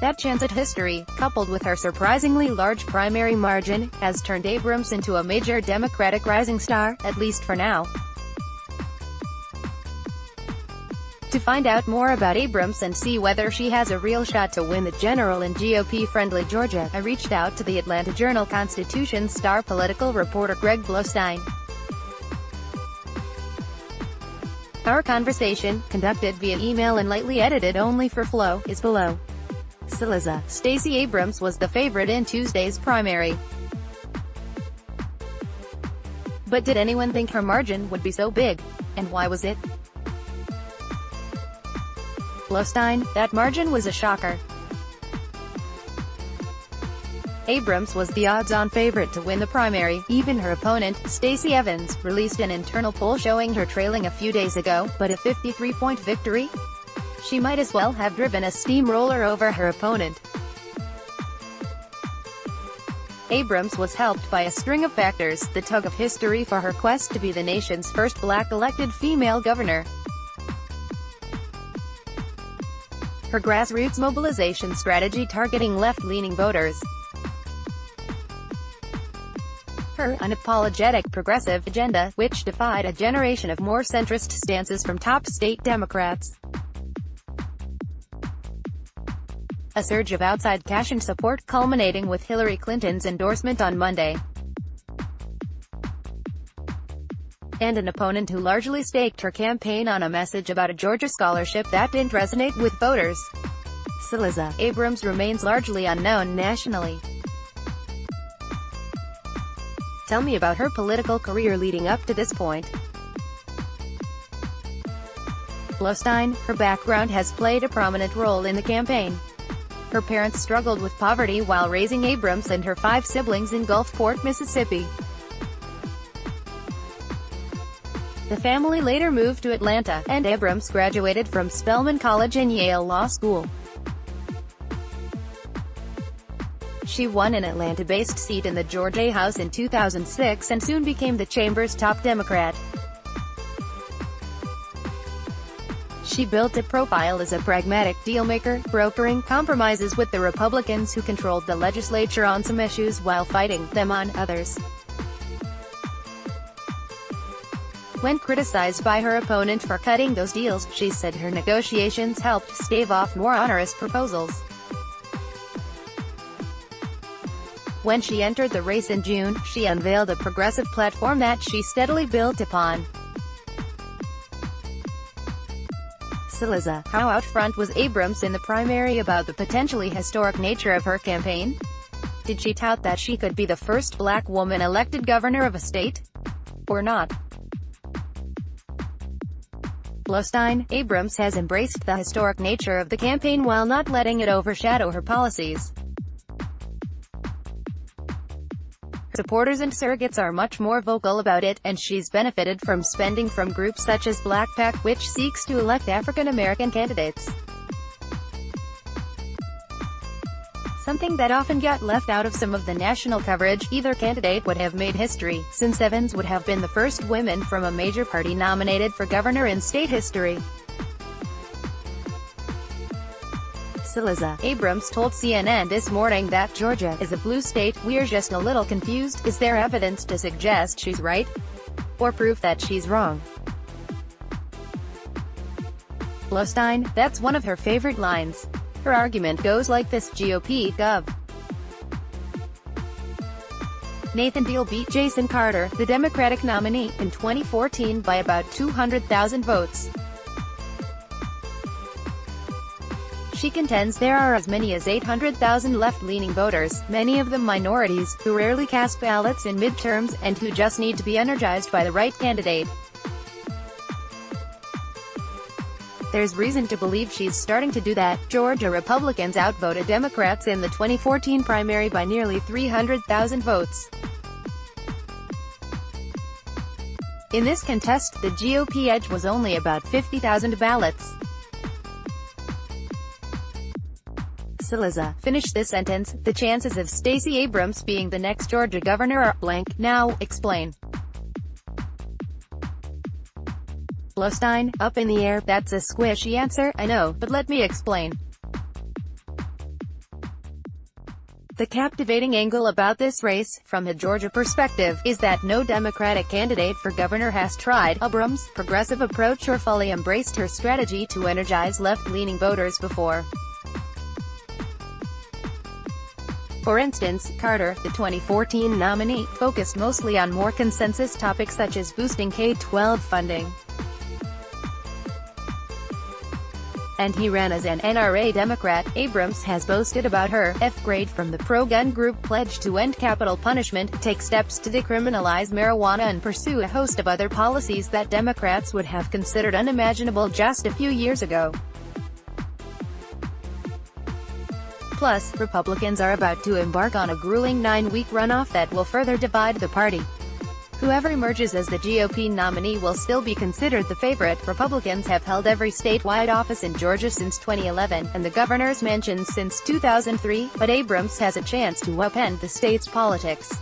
That chance at history, coupled with her surprisingly large primary margin, has turned Abrams into a major Democratic rising star, at least for now. To find out more about Abrams and see whether she has a real shot to win the general in GOP-friendly Georgia, I reached out to the Atlanta Journal-Constitution star political reporter Greg Blostein. Our conversation, conducted via email and lightly edited only for flow, is below. Stacey Abrams was the favorite in Tuesday's primary. But did anyone think her margin would be so big? And why was it? Blostein, that margin was a shocker. Abrams was the odds-on favorite to win the primary. Even her opponent, Stacey Abrams, released an internal poll showing her trailing a few days ago, but a 53-point victory? She might as well have driven a steamroller over her opponent. Abrams was helped by a string of factors, the tug of history for her quest to be the nation's first black elected female governor, her grassroots mobilization strategy targeting left-leaning voters, her unapologetic progressive agenda, which defied a generation of more centrist stances from top state Democrats, a surge of outside cash and support culminating with Hillary Clinton's endorsement on Monday, and an opponent who largely staked her campaign on a message about a Georgia scholarship that didn't resonate with voters. Abrams remains largely unknown nationally. Tell me about her political career leading up to this point. Blostein, her background has played a prominent role in the campaign. Her parents struggled with poverty while raising Abrams and her 5 siblings in Gulfport, Mississippi. The family later moved to Atlanta, and Abrams graduated from Spelman College and Yale Law School. She won an Atlanta-based seat in the Georgia House in 2006 and soon became the chamber's top Democrat. She built a profile as a pragmatic dealmaker, brokering compromises with the Republicans who controlled the legislature on some issues while fighting them on others. When criticized by her opponent for cutting those deals, she said her negotiations helped stave off more onerous proposals. When she entered the race in June, she unveiled a progressive platform that she steadily built upon. How out front was Abrams in the primary about the potentially historic nature of her campaign? Did she tout that she could be the first black woman elected governor of a state? Or not? Blostein, Abrams has embraced the historic nature of the campaign while not letting it overshadow her policies. Supporters and surrogates are much more vocal about it, and she's benefited from spending from groups such as Black, which seeks to elect African American candidates. Something that often got left out of some of the national coverage. Either candidate would have made history, since Evans would have been the first woman from a major party nominated for governor in state history. Abrams told CNN this morning that Georgia is a blue state. "We're just a little confused. Is there evidence to suggest she's right? Or proof that she's wrong?" Blostein, that's one of her favorite lines. Her argument goes like this: GOP Gov. Nathan Deal beat Jason Carter, the Democratic nominee, in 2014 by about 200,000 votes. She contends there are as many as 800,000 left-leaning voters, many of them minorities, who rarely cast ballots in midterms, and who just need to be energized by the right candidate. There's reason to believe she's starting to do that. Georgia Republicans outvoted Democrats in the 2014 primary by nearly 300,000 votes. In this contest, the GOP edge was only about 50,000 ballots. Finish this sentence. The chances of Stacey Abrams being the next Georgia governor are blank. Now, explain. Blostein, up in the air. That's a squishy answer, I know, but let me explain. The captivating angle about this race, from a Georgia perspective, is that no Democratic candidate for governor has tried Abrams' progressive approach or fully embraced her strategy to energize left-leaning voters before. For instance, Carter, the 2014 nominee, focused mostly on more consensus topics such as boosting K-12 funding. And he ran as an NRA Democrat. Abrams has boasted about her F-grade from the pro-gun group pledge to end capital punishment, take steps to decriminalize marijuana and pursue a host of other policies that Democrats would have considered unimaginable just a few years ago. Plus, Republicans are about to embark on a grueling 9-week runoff that will further divide the party. Whoever emerges as the GOP nominee will still be considered the favorite. Republicans have held every statewide office in Georgia since 2011, and the governor's mansion since 2003, but Abrams has a chance to upend the state's politics.